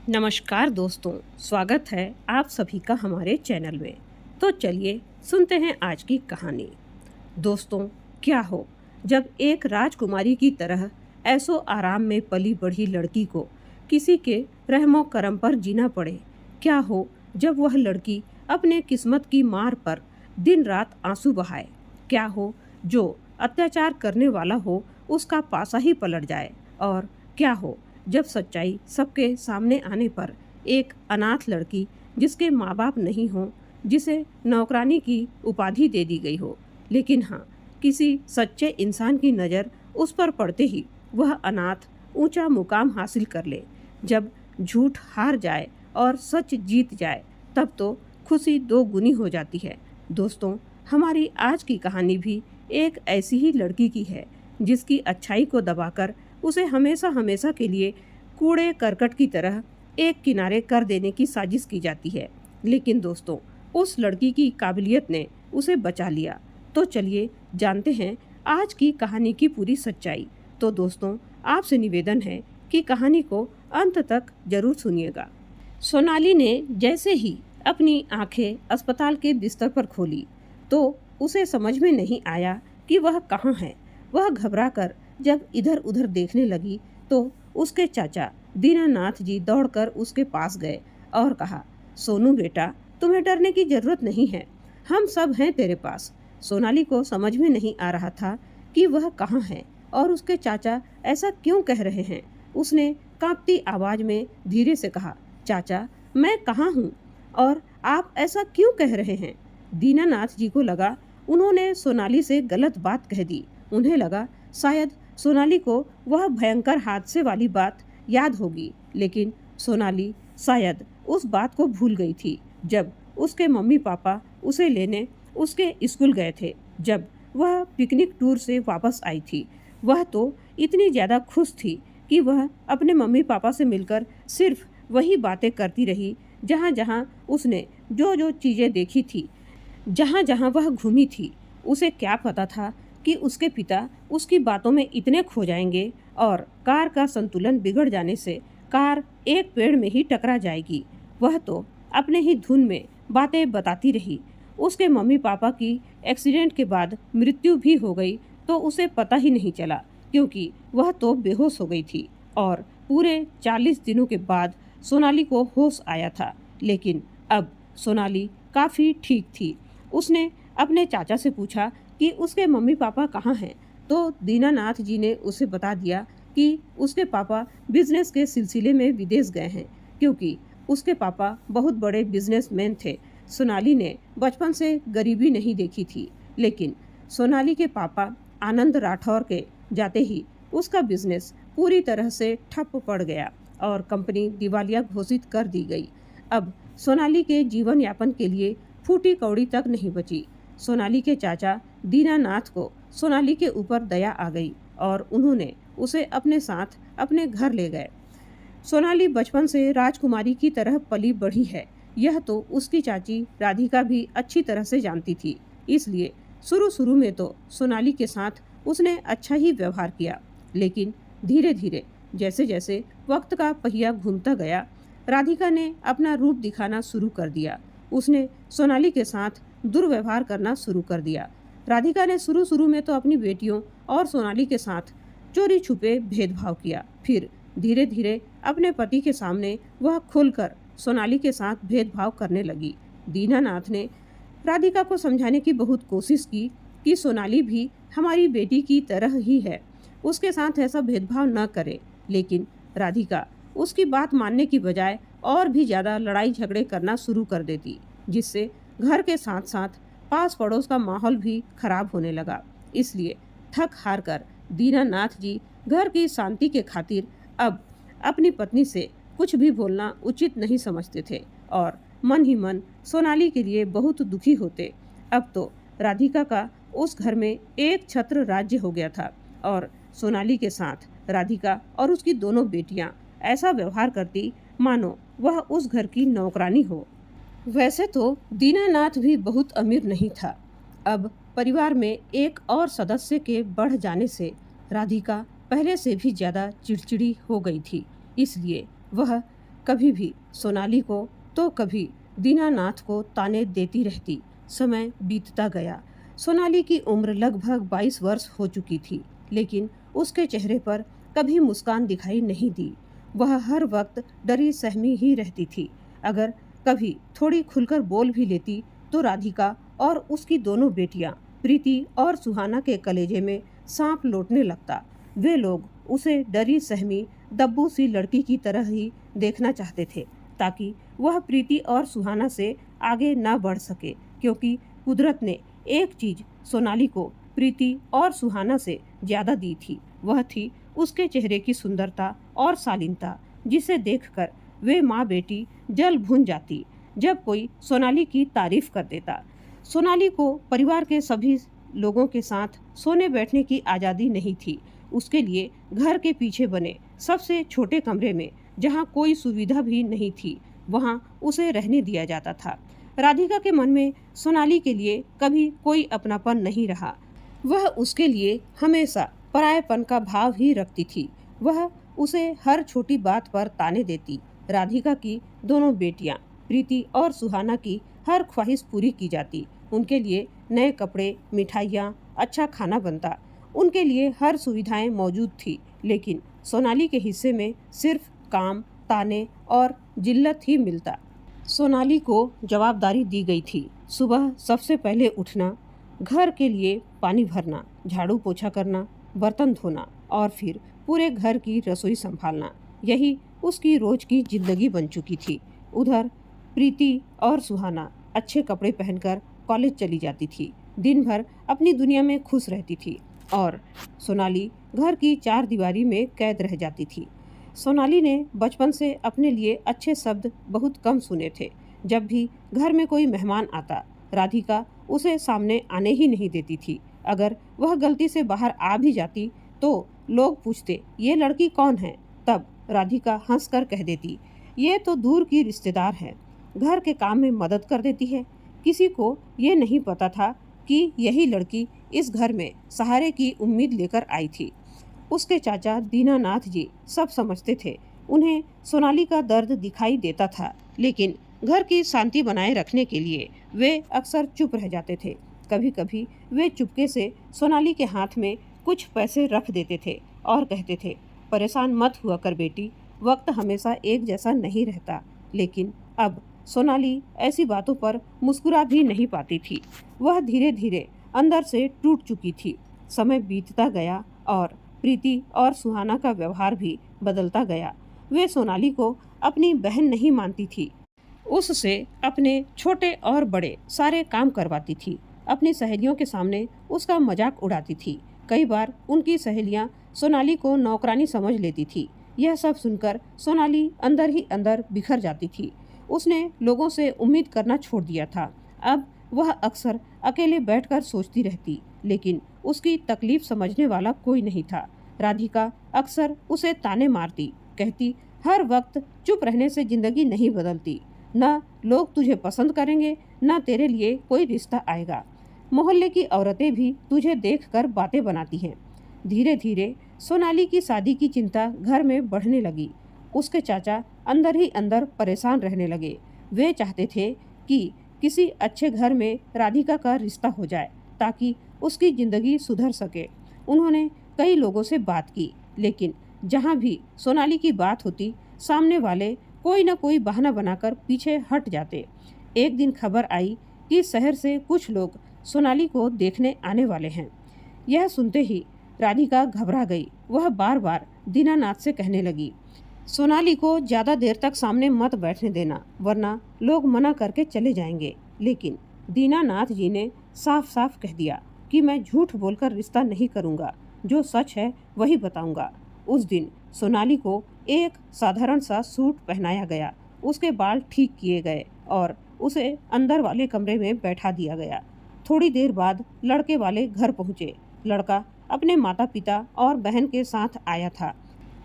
नमस्कार दोस्तों, स्वागत है आप सभी का हमारे चैनल में। तो चलिए सुनते हैं आज की कहानी। दोस्तों, क्या हो जब एक राजकुमारी की तरह ऐसो आराम में पली बढ़ी लड़की को किसी के रहमो करम पर जीना पड़े। क्या हो जब वह लड़की अपने किस्मत की मार पर दिन रात आंसू बहाए। क्या हो जो अत्याचार करने वाला हो उसका पासा ही पलट जाए। और क्या हो जब सच्चाई सबके सामने आने पर एक अनाथ लड़की जिसके माँ बाप नहीं हो, जिसे नौकरानी की उपाधि दे दी गई हो, लेकिन हाँ, किसी सच्चे इंसान की नज़र उस पर पड़ते ही वह अनाथ ऊंचा मुकाम हासिल कर ले। जब झूठ हार जाए और सच जीत जाए तब तो खुशी दो गुनी हो जाती है। दोस्तों, हमारी आज की कहानी भी एक ऐसी ही लड़की की है जिसकी अच्छाई को दबाकर उसे हमेशा हमेशा के लिए कूड़े करकट की तरह एक किनारे कर देने की साजिश की जाती है। लेकिन दोस्तों, उस लड़की की काबिलियत ने उसे बचा लिया। तो चलिए जानते हैं आज की कहानी की पूरी सच्चाई। तो दोस्तों, आपसे निवेदन है कि कहानी को अंत तक जरूर सुनिएगा। सोनाली ने जैसे ही अपनी आंखें अस्पताल के बिस्तर पर खोली तो उसे समझ में नहीं आया कि वह कहाँ है। वह घबराकर जब इधर उधर देखने लगी तो उसके चाचा दीनानाथ जी दौड़कर उसके पास गए और कहा, सोनू बेटा, तुम्हें डरने की जरूरत नहीं है, हम सब हैं तेरे पास। सोनाली को समझ में नहीं आ रहा था कि वह कहाँ है और उसके चाचा ऐसा क्यों कह रहे हैं। उसने कांपती आवाज में धीरे से कहा, चाचा, मैं कहाँ हूँ और आप ऐसा क्यों कह रहे हैं। दीनानाथ जी को लगा उन्होंने सोनाली से गलत बात कह दी। उन्हें लगा शायद सोनाली को वह भयंकर हादसे वाली बात याद होगी, लेकिन सोनाली शायद उस बात को भूल गई थी जब उसके मम्मी पापा उसे लेने उसके स्कूल गए थे। जब वह पिकनिक टूर से वापस आई थी, वह तो इतनी ज़्यादा खुश थी कि वह अपने मम्मी पापा से मिलकर सिर्फ वही बातें करती रही जहाँ जहाँ उसने जो जो चीज़ें देखी थी, जहाँ जहाँ वह घूमी थी। उसे क्या पता था कि उसके पिता उसकी बातों में इतने खो जाएंगे और कार का संतुलन बिगड़ जाने से कार एक पेड़ में ही टकरा जाएगी। वह तो अपने ही धुन में बातें बताती रही। उसके मम्मी पापा की एक्सीडेंट के बाद मृत्यु भी हो गई तो उसे पता ही नहीं चला, क्योंकि वह तो बेहोश हो गई थी और पूरे 40 दिनों के बाद सोनाली को होश आया था। लेकिन अब सोनाली काफ़ी ठीक थी। उसने अपने चाचा से पूछा कि उसके मम्मी पापा कहाँ हैं, तो दीनानाथ जी ने उसे बता दिया कि उसके पापा बिजनेस के सिलसिले में विदेश गए हैं, क्योंकि उसके पापा बहुत बड़े बिजनेसमैन थे। सोनाली ने बचपन से गरीबी नहीं देखी थी, लेकिन सोनाली के पापा आनंद राठौर के जाते ही उसका बिजनेस पूरी तरह से ठप पड़ गया और कंपनी दिवालिया घोषित कर दी गई। अब सोनाली के जीवन यापन के लिए फूटी कौड़ी तक नहीं बची। सोनाली के चाचा दीनानाथ को सोनाली के ऊपर दया आ गई और उन्होंने उसे अपने साथ अपने घर ले गए। सोनाली बचपन से राजकुमारी की तरह पली बढ़ी है, यह तो उसकी चाची राधिका भी अच्छी तरह से जानती थी। इसलिए शुरू शुरू में तो सोनाली के साथ उसने अच्छा ही व्यवहार किया, लेकिन धीरे धीरे जैसे जैसे वक्त का पहिया घूमता गया, राधिका ने अपना रूप दिखाना शुरू कर दिया। उसने सोनाली के साथ दुर्व्यवहार करना शुरू कर दिया। राधिका ने शुरू शुरू में तो अपनी बेटियों और सोनाली के साथ चोरी छुपे भेदभाव किया, फिर धीरे धीरे अपने पति के सामने वह खुलकर सोनाली के साथ भेदभाव करने लगी। दीनानाथ ने राधिका को समझाने की बहुत कोशिश की कि सोनाली भी हमारी बेटी की तरह ही है, उसके साथ ऐसा भेदभाव न करे, लेकिन राधिका उसकी बात मानने की बजाय और भी ज़्यादा लड़ाई झगड़े करना शुरू कर देती, जिससे घर के साथ साथ पास पड़ोस का माहौल भी खराब होने लगा। इसलिए थक हार कर दीनानाथ जी घर की शांति के खातिर अब अपनी पत्नी से कुछ भी बोलना उचित नहीं समझते थे और मन ही मन सोनाली के लिए बहुत दुखी होते। अब तो राधिका का उस घर में एक छत्र राज्य हो गया था और सोनाली के साथ राधिका और उसकी दोनों बेटियां ऐसा व्यवहार करती मानो वह उस घर की नौकरानी हो। वैसे तो दीनानाथ भी बहुत अमीर नहीं था। अब परिवार में एक और सदस्य के बढ़ जाने से राधिका पहले से भी ज़्यादा चिड़चिड़ी हो गई थी। इसलिए वह कभी भी सोनाली को तो कभी दीनानाथ को ताने देती रहती। समय बीतता गया। सोनाली की उम्र लगभग 22 वर्ष हो चुकी थी, लेकिन उसके चेहरे पर कभी मुस्कान दिखाई नहीं दी। वह हर वक्त डरी सहमी ही रहती थी। अगर कभी थोड़ी खुलकर बोल भी लेती तो राधिका और उसकी दोनों बेटियां प्रीति और सुहाना के कलेजे में सांप लौटने लगता। वे लोग उसे डरी सहमी दब्बू सी लड़की की तरह ही देखना चाहते थे, ताकि वह प्रीति और सुहाना से आगे न बढ़ सके, क्योंकि कुदरत ने एक चीज सोनाली को प्रीति और सुहाना से ज्यादा दी थी। वह थी उसके चेहरे की सुंदरता और शालीनता, जिसे देखकर वे माँ बेटी जल भून जाती जब कोई सोनाली की तारीफ कर देता। सोनाली को परिवार के सभी लोगों के साथ सोने बैठने की आज़ादी नहीं थी। उसके लिए घर के पीछे बने सबसे छोटे कमरे में, जहाँ कोई सुविधा भी नहीं थी, वहाँ उसे रहने दिया जाता था। राधिका के मन में सोनाली के लिए कभी कोई अपनापन नहीं रहा। वह उसके लिए हमेशा परायेपन का भाव ही रखती थी। वह उसे हर छोटी बात पर ताने देती। राधिका की दोनों बेटियां प्रीति और सुहाना की हर ख्वाहिश पूरी की जाती। उनके लिए नए कपड़े, मिठाइयाँ, अच्छा खाना बनता। उनके लिए हर सुविधाएं मौजूद थी, लेकिन सोनाली के हिस्से में सिर्फ काम, ताने और जिल्लत ही मिलता। सोनाली को जवाबदारी दी गई थी। सुबह सबसे पहले उठना, घर के लिए पानी भरना, झाड़ू पोछा करना, बर्तन धोना और फिर पूरे घर की रसोई संभालना। यही उसकी रोज की जिंदगी बन चुकी थी। उधर प्रीति और सुहाना अच्छे कपड़े पहनकर कॉलेज चली जाती थी, दिन भर अपनी दुनिया में खुश रहती थी, और सोनाली घर की चार दीवारी में कैद रह जाती थी। सोनाली ने बचपन से अपने लिए अच्छे शब्द बहुत कम सुने थे। जब भी घर में कोई मेहमान आता, राधिका उसे सामने आने ही नहीं देती थी। अगर वह गलती से बाहर आ भी जाती तो लोग पूछते, ये लड़की कौन है? तब राधिका हंसकर कह देती, ये तो दूर की रिश्तेदार है, घर के काम में मदद कर देती है। किसी को ये नहीं पता था कि यही लड़की इस घर में सहारे की उम्मीद लेकर आई थी। उसके चाचा दीनानाथ जी सब समझते थे। उन्हें सोनाली का दर्द दिखाई देता था, लेकिन घर की शांति बनाए रखने के लिए वे अक्सर चुप रह जाते थे। कभी कभी वे चुपके से सोनाली के हाथ में कुछ पैसे रख देते थे और कहते थे, परेशान मत हुआ कर बेटी, वक्त हमेशा एक जैसा नहीं रहता। लेकिन अब सोनाली ऐसी बातों पर मुस्कुरा भी नहीं पाती थी। वह धीरे धीरे अंदर से टूट चुकी थी। समय बीतता गया और प्रीति और सुहाना का व्यवहार भी बदलता गया। वे सोनाली को अपनी बहन नहीं मानती थी। उससे अपने छोटे और बड़े सारे काम करवाती थी। अपनी सहेलियों के सामने उसका मजाक उड़ाती थी। कई बार उनकी सहेलियां सोनाली को नौकरानी समझ लेती थी। यह सब सुनकर सोनाली अंदर ही अंदर बिखर जाती थी। उसने लोगों से उम्मीद करना छोड़ दिया था। अब वह अक्सर अकेले बैठकर सोचती रहती, लेकिन उसकी तकलीफ समझने वाला कोई नहीं था। राधिका अक्सर उसे ताने मारती, कहती, हर वक्त चुप रहने से जिंदगी नहीं बदलती। न लोग तुझे पसंद करेंगे, न तेरे लिए कोई रिश्ता आएगा। मोहल्ले की औरतें भी तुझे देखकर बातें बनाती हैं। धीरे धीरे सोनाली की शादी की चिंता घर में बढ़ने लगी। उसके चाचा अंदर ही अंदर परेशान रहने लगे। वे चाहते थे कि किसी अच्छे घर में राधिका का रिश्ता हो जाए, ताकि उसकी जिंदगी सुधर सके। उन्होंने कई लोगों से बात की, लेकिन जहाँ भी सोनाली की बात होती, सामने वाले कोई न कोई बहाना बनाकर पीछे हट जाते। एक दिन खबर आई कि शहर से कुछ लोग सोनाली को देखने आने वाले हैं। यह सुनते ही राधिका घबरा गई। वह बार बार दीनानाथ से कहने लगी, सोनाली को ज़्यादा देर तक सामने मत बैठने देना, वरना लोग मना करके चले जाएंगे। लेकिन दीनानाथ जी ने साफ साफ कह दिया कि मैं झूठ बोलकर रिश्ता नहीं करूँगा, जो सच है वही बताऊँगा। उस दिन सोनाली को एक साधारण सा सूट पहनाया गया, उसके बाल ठीक किए गए और उसे अंदर वाले कमरे में बैठा दिया गया। थोड़ी देर बाद लड़के वाले घर पहुँचे। लड़का अपने माता पिता और बहन के साथ आया था।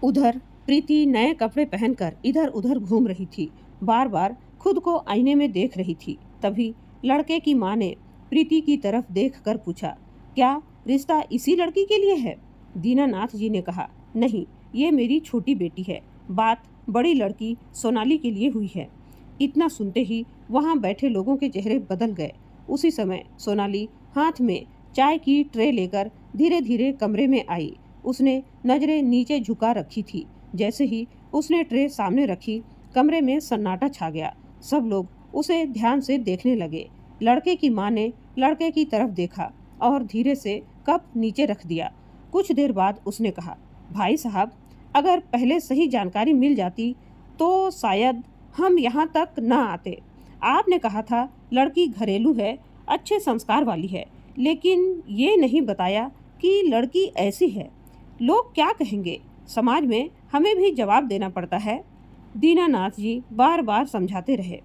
उधर प्रीति नए कपड़े पहनकर इधर उधर घूम रही थी, बार बार खुद को आईने में देख रही थी। तभी लड़के की माँ ने प्रीति की तरफ देखकर पूछा, क्या रिश्ता इसी लड़की के लिए है? दीनानाथ जी ने कहा, नहीं, ये मेरी छोटी बेटी है, बात बड़ी लड़की सोनाली के लिए हुई है। इतना सुनते ही वहाँ बैठे लोगों के चेहरे बदल गए। उसी समय सोनाली हाथ में चाय की ट्रे लेकर धीरे धीरे कमरे में आई। उसने नजरें नीचे झुका रखी थी। जैसे ही उसने ट्रे सामने रखी, कमरे में सन्नाटा छा गया। सब लोग उसे ध्यान से देखने लगे। लड़के की माँ ने लड़के की तरफ देखा और धीरे से कप नीचे रख दिया। कुछ देर बाद उसने कहा, भाई साहब, अगर पहले सही जानकारी मिल जाती तो शायद हम यहाँ तक न आते। आपने कहा था लड़की घरेलू है, अच्छे संस्कार वाली है, लेकिन ये नहीं बताया कि लड़की ऐसी है। लोग क्या कहेंगे? समाज में हमें भी जवाब देना पड़ता है। दीनानाथ जी बार बार समझाते रहे।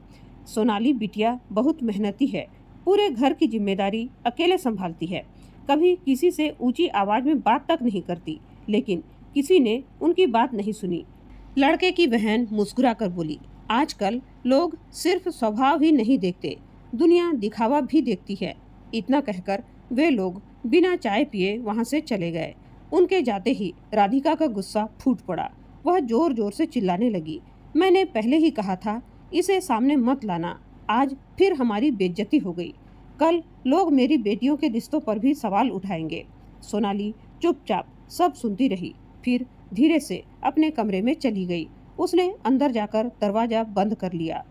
सोनाली बिटिया बहुत मेहनती है, पूरे घर की जिम्मेदारी अकेले संभालती है। कभी किसी से ऊंची आवाज में बात तक नहीं करती, लेकिन किसी ने उनकी बात नहीं सुनी। लड़के की बहन मुस्कुराकर बोली, आजकल लोग सिर्फ स्वभाव ही नहीं देखते, दुनिया दिखावा भी देखती है। इतना कहकर वे लोग बिना चाय पिए वहां से चले गए। उनके जाते ही राधिका का गुस्सा फूट पड़ा। वह जोर जोर से चिल्लाने लगी, मैंने पहले ही कहा था इसे सामने मत लाना, आज फिर हमारी बेइज्जती हो गई। कल लोग मेरी बेटियों के रिश्तों पर भी सवाल उठाएंगे। सोनाली चुपचाप सब सुनती रही, फिर धीरे से अपने कमरे में चली गई। उसने अंदर जाकर दरवाजा बंद कर लिया।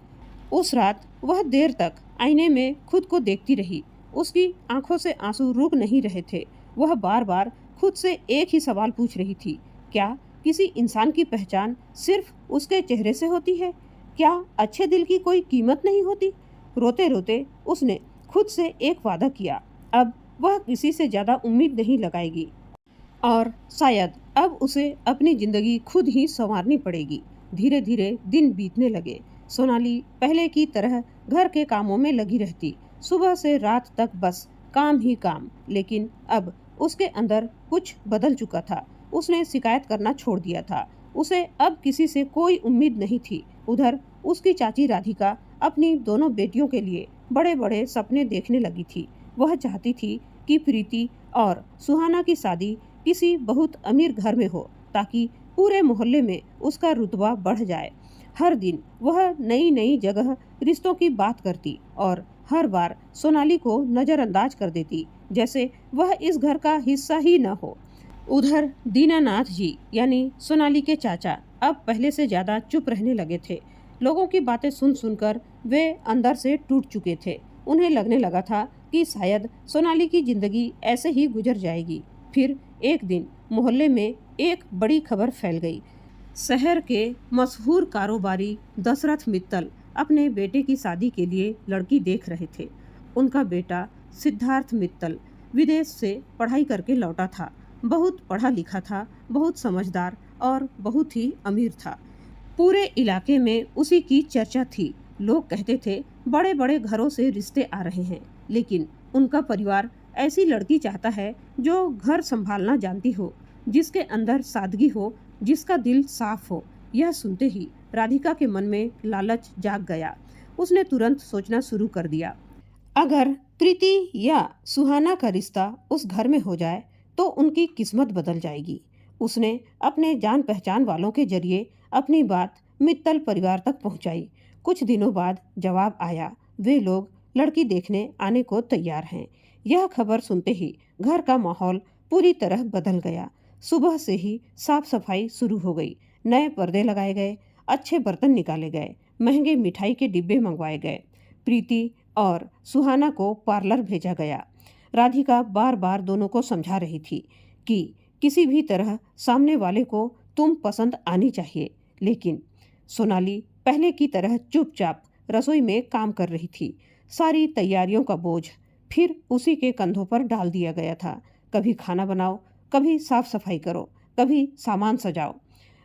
उस रात वह देर तक आईने में खुद को देखती रही। उसकी आंखों से आंसू रुक नहीं रहे थे। वह बार बार खुद से एक ही सवाल पूछ रही थी, क्या किसी इंसान की पहचान सिर्फ उसके चेहरे से होती है? क्या अच्छे दिल की कोई कीमत नहीं होती? रोते रोते उसने खुद से एक वादा किया, अब वह किसी से ज्यादा उम्मीद नहीं लगाएगी और शायद अब उसे अपनी जिंदगी खुद ही संवारनी पड़ेगी। धीरे धीरे दिन बीतने लगे। सोनाली पहले की तरह घर के कामों में लगी रहती, सुबह से रात तक बस काम ही काम। लेकिन अब उसके अंदर कुछ बदल चुका था। उसने शिकायत करना छोड़ दिया था। उसे अब किसी से कोई उम्मीद नहीं थी। उधर उसकी चाची राधिका अपनी दोनों बेटियों के लिए बड़े बड़े सपने देखने लगी थी। वह चाहती थी कि प्रीति और सुहाना की शादी किसी बहुत अमीर घर में हो, ताकि पूरे मोहल्ले में उसका रुतबा बढ़ जाए। हर दिन वह नई नई जगह रिश्तों की बात करती और हर बार सोनाली को नजरअंदाज कर देती, जैसे वह इस घर का हिस्सा ही न हो। उधर दीनानाथ जी यानी सोनाली के चाचा अब पहले से ज्यादा चुप रहने लगे थे। लोगों की बातें सुन सुनकर वे अंदर से टूट चुके थे। उन्हें लगने लगा था कि शायद सोनाली की जिंदगी ऐसे ही गुजर जाएगी। फिर एक दिन मोहल्ले में एक बड़ी खबर फैल गई। शहर के मशहूर कारोबारी दशरथ मित्तल अपने बेटे की शादी के लिए लड़की देख रहे थे। उनका बेटा सिद्धार्थ मित्तल विदेश से पढ़ाई करके लौटा था। बहुत पढ़ा लिखा था, बहुत समझदार और बहुत ही अमीर था। पूरे इलाके में उसी की चर्चा थी। लोग कहते थे बड़े बड़े घरों से रिश्ते आ रहे हैं, लेकिन उनका परिवार ऐसी लड़की चाहता है जो घर संभालना जानती हो, जिसके अंदर सादगी हो, जिसका दिल साफ हो। यह सुनते ही राधिका के मन में लालच जाग गया। उसने तुरंत सोचना शुरू कर दिया, अगर प्रीति या सुहाना का रिश्ता उस घर में हो जाए तो उनकी किस्मत बदल जाएगी। उसने अपने जान पहचान वालों के जरिए अपनी बात मित्तल परिवार तक पहुंचाई। कुछ दिनों बाद जवाब आया, वे लोग लड़की देखने आने को तैयार हैं। यह खबर सुनते ही घर का माहौल पूरी तरह बदल गया। सुबह से ही साफ सफाई शुरू हो गई। नए पर्दे लगाए गए, अच्छे बर्तन निकाले गए, महंगे मिठाई के डिब्बे मंगवाए गए। प्रीति और सुहाना को पार्लर भेजा गया। राधिका बार बार दोनों को समझा रही थी कि किसी भी तरह सामने वाले को तुम पसंद आनी चाहिए, लेकिन सोनाली पहले की तरह चुपचाप रसोई में काम कर रही थी। सारी तैयारियों का बोझ फिर उसी के कंधों पर डाल दिया गया था। कभी खाना बनाओ, कभी साफ सफाई करो, कभी सामान सजाओ।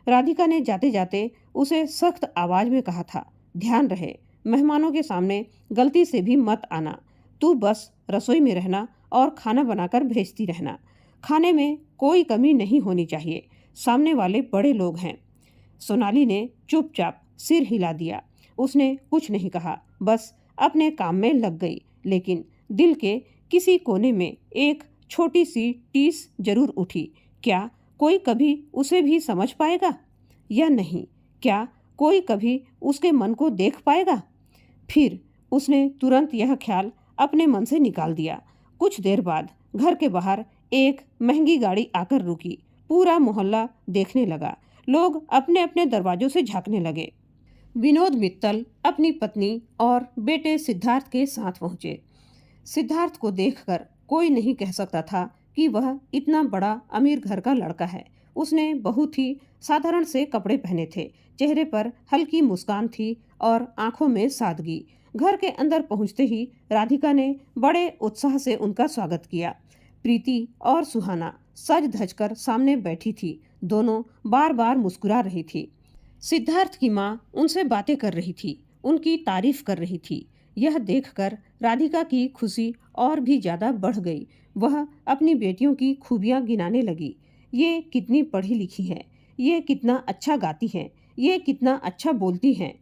राधिका ने जाते जाते उसे सख्त आवाज में कहा था, ध्यान रहे, मेहमानों के सामने गलती से भी मत आना। तू बस रसोई में रहना और खाना बनाकर भेजती रहना। खाने में कोई कमी नहीं होनी चाहिए, सामने वाले बड़े लोग हैं। सोनाली ने चुपचाप सिर हिला दिया। उसने कुछ नहीं कहा, बस अपने काम में लग गई। लेकिन दिल के किसी कोने में एक छोटी सी टीस जरूर उठी। क्या कोई कभी उसे भी समझ पाएगा या नहीं? क्या कोई कभी उसके मन को देख पाएगा? फिर उसने तुरंत यह ख्याल अपने मन से निकाल दिया। कुछ देर बाद घर के बाहर एक महंगी गाड़ी आकर रुकी। पूरा मोहल्ला देखने लगा। लोग अपने अपने दरवाजों से झांकने लगे। विनोद मित्तल अपनी पत्नी और बेटे सिद्धार्थ के साथ पहुंचे। सिद्धार्थ को देखकर कोई नहीं कह सकता था कि वह इतना बड़ा अमीर घर का लड़का है। उसने बहुत ही साधारण से कपड़े पहने थे। चेहरे पर हल्की मुस्कान थी और आंखों में सादगी। घर के अंदर पहुंचते ही राधिका ने बड़े उत्साह से उनका स्वागत किया। प्रीति और सुहाना सज धज कर सामने बैठी थी। दोनों बार बार मुस्कुरा रही थी। सिद्धार्थ की माँ उनसे बातें कर रही थी, उनकी तारीफ कर रही थी। यह देखकर राधिका की खुशी और भी ज्यादा बढ़ गई। वह अपनी बेटियों की खूबियां गिनाने लगी। ये कितनी पढ़ी लिखी है, ये कितना अच्छा गाती है, ये कितना अच्छा बोलती हैं।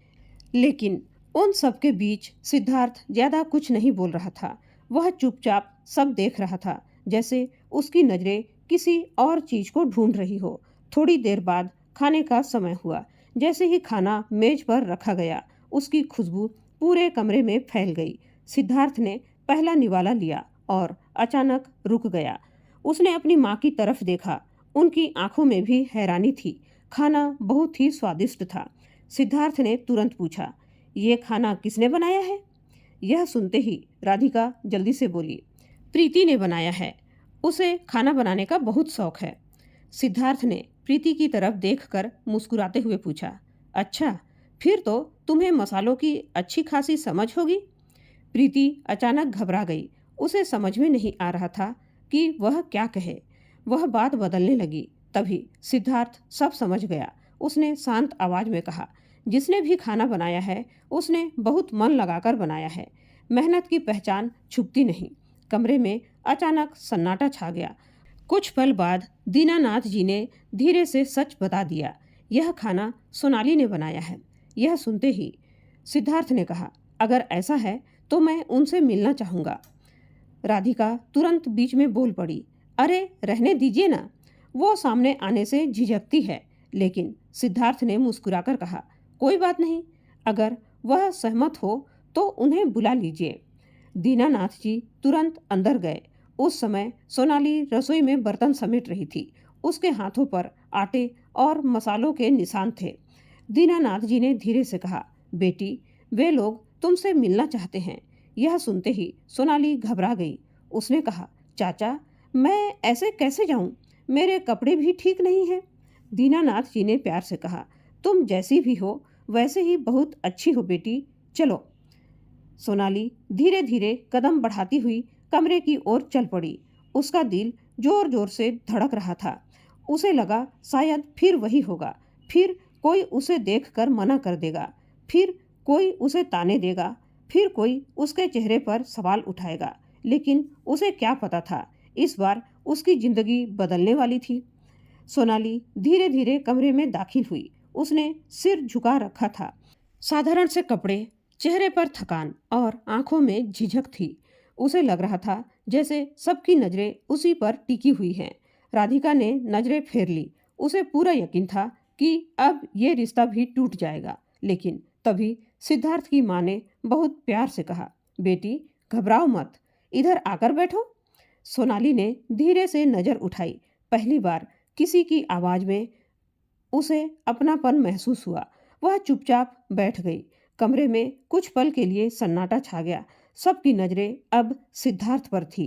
लेकिन उन सब के बीच सिद्धार्थ ज्यादा कुछ नहीं बोल रहा था। वह चुपचाप सब देख रहा था, जैसे उसकी नजरें किसी और चीज को ढूंढ रही हो। थोड़ी देर बाद खाने का समय हुआ। जैसे ही खाना मेज पर रखा गया, उसकी खुशबू पूरे कमरे में फैल गई। सिद्धार्थ ने पहला निवाला लिया और अचानक रुक गया। उसने अपनी माँ की तरफ देखा। उनकी आंखों में भी हैरानी थी। खाना बहुत ही स्वादिष्ट था। सिद्धार्थ ने तुरंत पूछा, ये खाना किसने बनाया है? यह सुनते ही राधिका जल्दी से बोली, प्रीति ने बनाया है। उसे खाना बनाने का बहुत शौक है। सिद्धार्थ ने प्रीति की तरफ देखकर मुस्कुराते हुए पूछा, अच्छा, फिर तो तुम्हें मसालों की अच्छी खासी समझ होगी। प्रीति अचानक घबरा गई। उसे समझ में नहीं आ रहा था कि वह क्या कहे। वह बात बदलने लगी। तभी सिद्धार्थ सब समझ गया। उसने शांत आवाज में कहा, जिसने भी खाना बनाया है उसने बहुत मन लगाकर बनाया है। मेहनत की पहचान छुपती नहीं। कमरे में अचानक सन्नाटा छा गया। कुछ पल बाद दीनानाथ जी ने धीरे से सच बता दिया, यह खाना सोनाली ने बनाया है। यह सुनते ही सिद्धार्थ ने कहा, अगर ऐसा है तो मैं उनसे मिलना चाहूँगा। राधिका तुरंत बीच में बोल पड़ी, अरे रहने दीजिए ना, वो सामने आने से झिझकती है। लेकिन सिद्धार्थ ने मुस्कुराकर कहा, कोई बात नहीं, अगर वह सहमत हो तो उन्हें बुला लीजिए। दीनानाथ जी तुरंत अंदर गए। उस समय सोनाली रसोई में बर्तन समेट रही थी। उसके हाथों पर आटे और मसालों के निशान थे। दीनानाथ जी ने धीरे से कहा, बेटी, वे लोग तुमसे मिलना चाहते हैं। यह सुनते ही सोनाली घबरा गई। उसने कहा, चाचा, मैं ऐसे कैसे जाऊं? मेरे कपड़े भी ठीक नहीं हैं। दीनानाथ जी ने प्यार से कहा, तुम जैसी भी हो वैसे ही बहुत अच्छी हो बेटी, चलो। सोनाली धीरे धीरे कदम बढ़ाती हुई कमरे की ओर चल पड़ी। उसका दिल जोर जोर से धड़क रहा था। उसे लगा शायद फिर वही होगा। फिर कोई उसे देखकर मना कर देगा, फिर कोई उसे ताने देगा, फिर कोई उसके चेहरे पर सवाल उठाएगा। लेकिन उसे क्या पता था, इस बार उसकी जिंदगी बदलने वाली थी। सोनाली धीरे धीरे कमरे में दाखिल हुई। उसने सिर झुका रखा था। साधारण से कपड़े, चेहरे पर थकान और आंखों में झिझक थी। उसे लग रहा था जैसे सबकी नजरें उसी पर टिकी हुई हैं। राधिका ने नजरें फेर ली। उसे पूरा यकीन था कि अब ये रिश्ता भी टूट जाएगा। लेकिन तभी सिद्धार्थ की माँ ने बहुत प्यार से कहा, बेटी, घबराओ मत, इधर आकर बैठो। सोनाली ने धीरे से नजर उठाई। पहली बार किसी की आवाज में उसे अपनापन महसूस हुआ। वह चुपचाप बैठ गई। कमरे में कुछ पल के लिए सन्नाटा छा गया। सबकी नजरें अब सिद्धार्थ पर थी।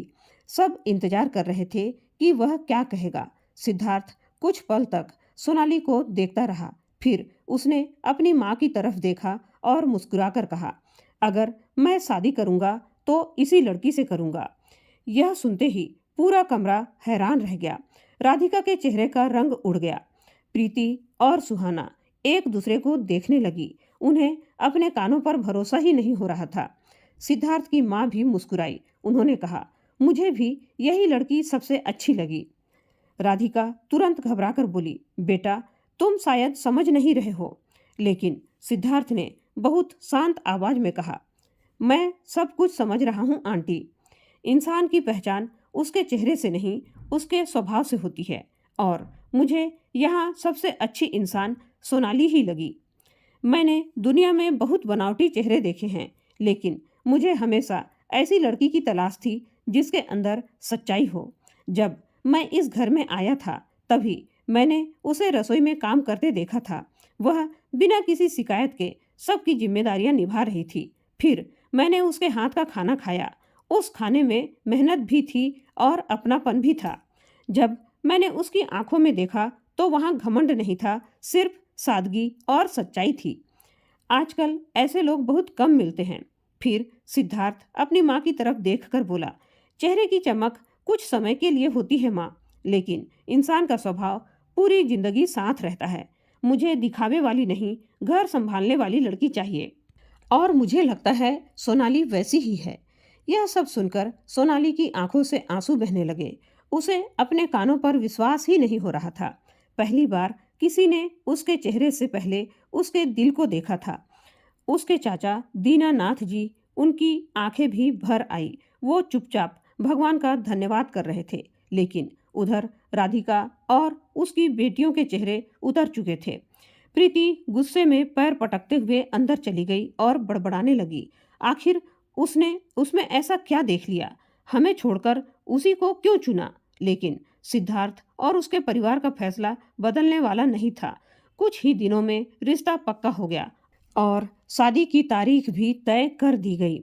सब इंतजार कर रहे थे कि वह क्या कहेगा। सिद्धार्थ कुछ पल तक सोनाली को देखता रहा। फिर उसने अपनी माँ की तरफ देखा और मुस्कुराकर कहा, अगर मैं शादी करूँगा तो इसी लड़की से करूँगा। यह सुनते ही पूरा कमरा हैरान रह गया। राधिका के चेहरे का रंग उड़ गया। प्रीति और सुहाना एक दूसरे को देखने लगी। उन्हें अपने कानों पर भरोसा ही नहीं हो रहा था। सिद्धार्थ की माँ भी मुस्कुराई। उन्होंने कहा, मुझे भी यही लड़की सबसे अच्छी लगी। राधिका तुरंत घबराकर बोली, बेटा, तुम शायद समझ नहीं रहे हो। लेकिन सिद्धार्थ ने बहुत शांत आवाज में कहा, मैं सब कुछ समझ रहा हूँ आंटी। इंसान की पहचान उसके चेहरे से नहीं, उसके स्वभाव से होती है। और मुझे यहाँ सबसे अच्छी इंसान सोनाली ही लगी। मैंने दुनिया में बहुत बनावटी चेहरे देखे हैं, लेकिन मुझे हमेशा ऐसी लड़की की तलाश थी जिसके अंदर सच्चाई हो। जब मैं इस घर में आया था, तभी मैंने उसे रसोई में काम करते देखा था। वह बिना किसी शिकायत के सबकी जिम्मेदारियां निभा रही थी। फिर मैंने उसके हाथ का खाना खाया। उस खाने में मेहनत भी थी और अपनापन भी था। जब मैंने उसकी आंखों में देखा तो वहाँ घमंड नहीं था, सिर्फ सादगी और सच्चाई थी। आजकल ऐसे लोग बहुत कम मिलते हैं। फिर सिद्धार्थ अपनी माँ की तरफ देखकर बोला, चेहरे की चमक कुछ समय के लिए होती है माँ, लेकिन इंसान का स्वभाव पूरी जिंदगी साथ रहता है। मुझे दिखावे वाली नहीं, घर संभालने वाली लड़की चाहिए। और मुझे लगता है सोनाली वैसी ही है। यह सब सुनकर सोनाली की आंखों से आंसू बहने लगे। उसे अपने कानों पर विश्वास ही नहीं हो रहा था। पहली बार किसी ने उसके चेहरे से पहले उसके दिल को देखा था। उसके चाचा दीनानाथ जी, उनकी आंखें भी भर आई। वो चुपचाप भगवान का धन्यवाद कर रहे थे, लेकिन उधर राधिका और उसकी बेटियों के चेहरे उतर चुके थे। प्रीति गुस्से में पैर पटकते हुए अंदर चली गई और बड़बड़ाने लगी, आखिर उसने उसमें ऐसा क्या देख लिया? हमें छोड़कर उसी को क्यों चुना? लेकिन सिद्धार्थ और उसके परिवार का फैसला बदलने वाला नहीं था। कुछ ही दिनों में रिश्ता पक्का हो गया और शादी की तारीख भी तय कर दी गई।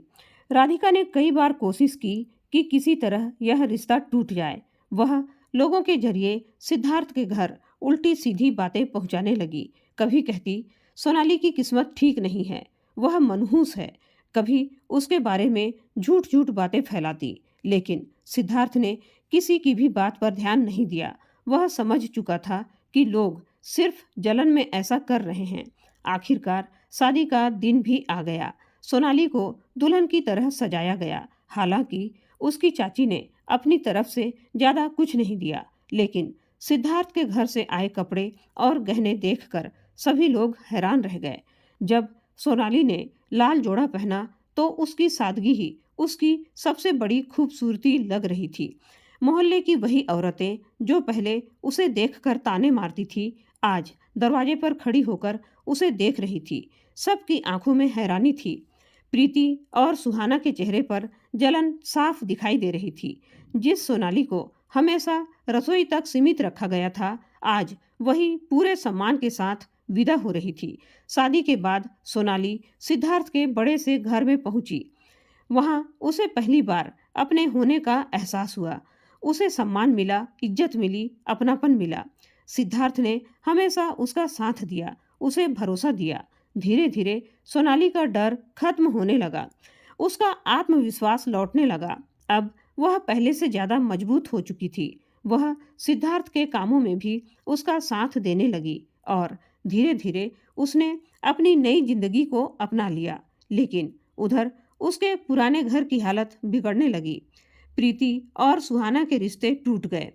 राधिका ने कई बार कोशिश की कि किसी तरह यह रिश्ता टूट जाए। वह लोगों के जरिए सिद्धार्थ के घर उल्टी सीधी बातें पहुंचाने लगी। कभी कहती सोनाली की किस्मत ठीक नहीं है, वह मनहूस है। कभी उसके बारे में झूठ झूठ बातें फैलाती, लेकिन सिद्धार्थ ने किसी की भी बात पर ध्यान नहीं दिया। वह समझ चुका था कि लोग सिर्फ जलन में ऐसा कर रहे हैं। आखिरकार शादी का दिन भी आ गया। सोनाली को दुल्हन की तरह सजाया गया। हालांकि उसकी चाची ने अपनी तरफ से ज्यादा कुछ नहीं दिया, लेकिन सिद्धार्थ के घर से आए कपड़े और गहने देखकर सभी लोग हैरान रह गए। जब सोनाली ने लाल जोड़ा पहना तो उसकी सादगी ही उसकी सबसे बड़ी खूबसूरती लग रही थी। मोहल्ले की वही औरतें जो पहले उसे देखकर ताने मारती थी, आज दरवाजे पर खड़ी होकर उसे देख रही थी। सबकी आंखों में हैरानी थी। प्रीति और सुहाना के चेहरे पर जलन साफ दिखाई दे रही थी। जिस सोनाली को हमेशा रसोई तक सीमित रखा गया था, आज वही पूरे सम्मान के साथ विदा हो रही थी। शादी के बाद सोनाली सिद्धार्थ के बड़े से घर में पहुंची। वहां उसे पहली बार अपने होने का एहसास हुआ। उसे सम्मान मिला, इज्जत मिली, अपनापन मिला। सिद्धार्थ ने हमेशा उसका साथ दिया, उसे भरोसा दिया। धीरे धीरे सोनाली का डर खत्म होने लगा, उसका आत्मविश्वास लौटने लगा। अब वह पहले से ज्यादा मजबूत हो चुकी थी। वह सिद्धार्थ के कामों में भी उसका साथ देने लगी और धीरे धीरे उसने अपनी नई जिंदगी को अपना लिया। लेकिन उधर उसके पुराने घर की हालत बिगड़ने लगी। प्रीति और सुहाना के रिश्ते टूट गए।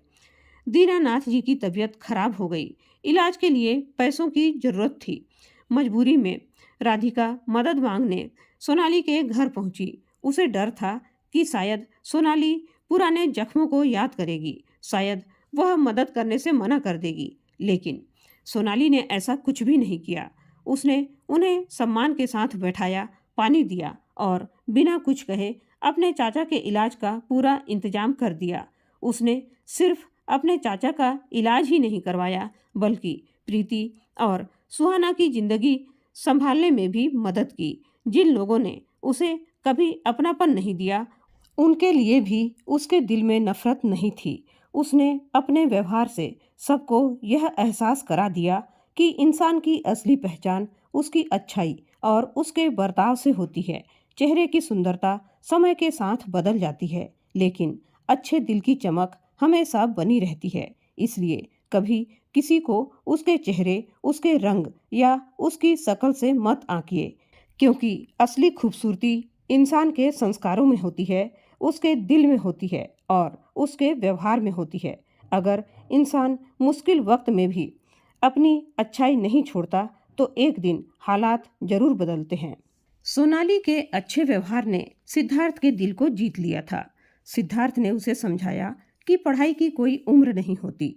दीनानाथ जी की तबीयत खराब हो गई। इलाज के लिए पैसों की जरूरत थी। मजबूरी में राधिका मदद मांगने सोनाली के घर पहुंची। उसे डर था कि शायद सोनाली पुराने जख्मों को याद करेगी, शायद वह मदद करने से मना कर देगी। लेकिन सोनाली ने ऐसा कुछ भी नहीं किया। उसने उन्हें सम्मान के साथ बैठाया, पानी दिया और बिना कुछ कहे अपने चाचा के इलाज का पूरा इंतजाम कर दिया। उसने सिर्फ अपने चाचा का इलाज ही नहीं करवाया, बल्कि प्रीति और सुहाना की जिंदगी संभालने में भी मदद की। जिन लोगों ने उसे कभी अपनापन नहीं दिया, उनके लिए भी उसके दिल में नफरत नहीं थी। उसने अपने व्यवहार से सबको यह एहसास करा दिया कि इंसान की असली पहचान उसकी अच्छाई और उसके बर्ताव से होती है। चेहरे की सुंदरता समय के साथ बदल जाती है, लेकिन अच्छे दिल की चमक हमेशा बनी रहती है। इसलिए कभी किसी को उसके चेहरे, उसके रंग या उसकी शक्ल से मत आंकिए, क्योंकि असली खूबसूरती इंसान के संस्कारों में होती है, उसके दिल में होती है और उसके व्यवहार में होती है। अगर इंसान मुश्किल वक्त में भी अपनी अच्छाई नहीं छोड़ता तो एक दिन हालात जरूर बदलते हैं। सोनाली के अच्छे व्यवहार ने सिद्धार्थ के दिल को जीत लिया था। सिद्धार्थ ने उसे समझाया कि पढ़ाई की कोई उम्र नहीं होती,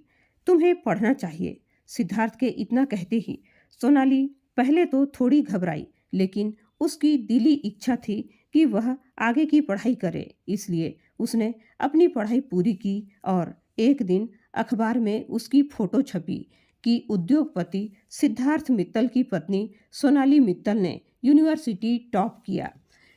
तुम्हें पढ़ना चाहिए। सिद्धार्थ के इतना कहते ही सोनाली पहले तो थोड़ी घबराई, लेकिन उसकी दिली इच्छा थी कि वह आगे की पढ़ाई करे। इसलिए उसने अपनी पढ़ाई पूरी की और एक दिन अखबार में उसकी फोटो छपी कि उद्योगपति सिद्धार्थ मित्तल की पत्नी सोनाली मित्तल ने यूनिवर्सिटी टॉप किया।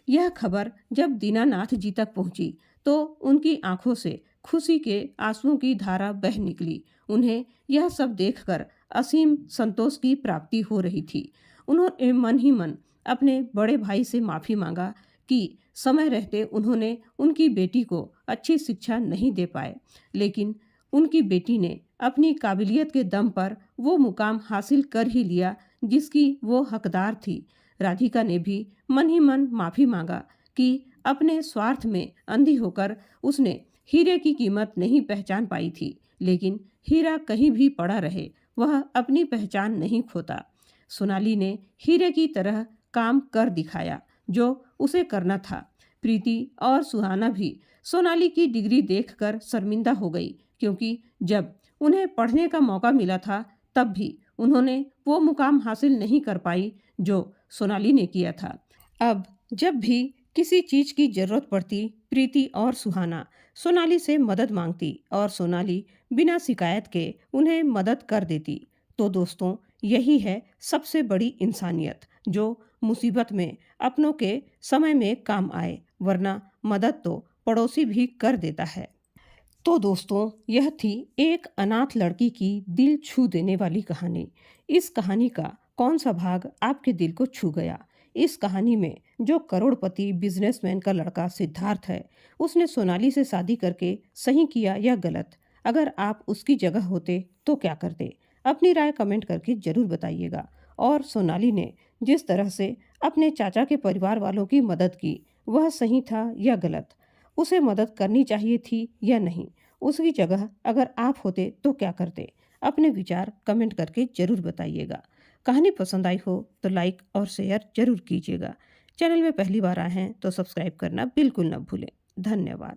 यह खबर जब दीनानाथ जी तक पहुंची तो उनकी आंखों से खुशी के आंसुओं की धारा बह निकली। उन्हें यह सब देखकर असीम संतोष की प्राप्ति हो रही थी। उन्होंने मन ही मन अपने बड़े भाई से माफ़ी मांगा कि समय रहते उन्होंने उनकी बेटी को अच्छी शिक्षा नहीं दे पाए, लेकिन उनकी बेटी ने अपनी काबिलियत के दम पर वो मुकाम हासिल कर ही लिया जिसकी वो हकदार थी। राधिका ने भी मन ही मन माफ़ी मांगा कि अपने स्वार्थ में अंधी होकर उसने हीरे की कीमत नहीं पहचान पाई थी, लेकिन हीरा कहीं भी पड़ा रहे वह अपनी पहचान नहीं खोता। सोनाली ने हीरे की तरह काम कर दिखाया जो उसे करना था। प्रीति और सुहाना भी सोनाली की डिग्री देखकर शर्मिंदा हो गई, क्योंकि जब उन्हें पढ़ने का मौका मिला था तब भी उन्होंने वो मुकाम हासिल नहीं कर पाई जो सोनाली ने किया था। अब जब भी किसी चीज की जरूरत पड़ती, प्रीति और सुहाना सोनाली से मदद मांगती और सोनाली बिना शिकायत के उन्हें मदद कर देती। तो दोस्तों, यही है सबसे बड़ी इंसानियत, जो मुसीबत में अपनों के समय में काम आए, वरना मदद तो पड़ोसी भी कर देता है। तो दोस्तों, यह थी एक अनाथ लड़की की दिल छू देने वाली कहानी। इस कहानी का कौन सा भाग आपके दिल को छू गया? इस कहानी में जो करोड़पति बिजनेसमैन का लड़का सिद्धार्थ है, उसने सोनाली से शादी करके सही किया या गलत? अगर आप उसकी जगह होते तो क्या करते? अपनी राय कमेंट करके जरूर बताइएगा। और सोनाली ने जिस तरह से अपने चाचा के परिवार वालों की मदद की, वह सही था या गलत? उसे मदद करनी चाहिए थी या नहीं? उसकी जगह अगर आप होते तो क्या करते? अपने विचार कमेंट करके जरूर बताइएगा। कहानी पसंद आई हो तो लाइक और शेयर जरूर कीजिएगा। चैनल में पहली बार आए हैं तो सब्सक्राइब करना बिल्कुल न भूलें। धन्यवाद।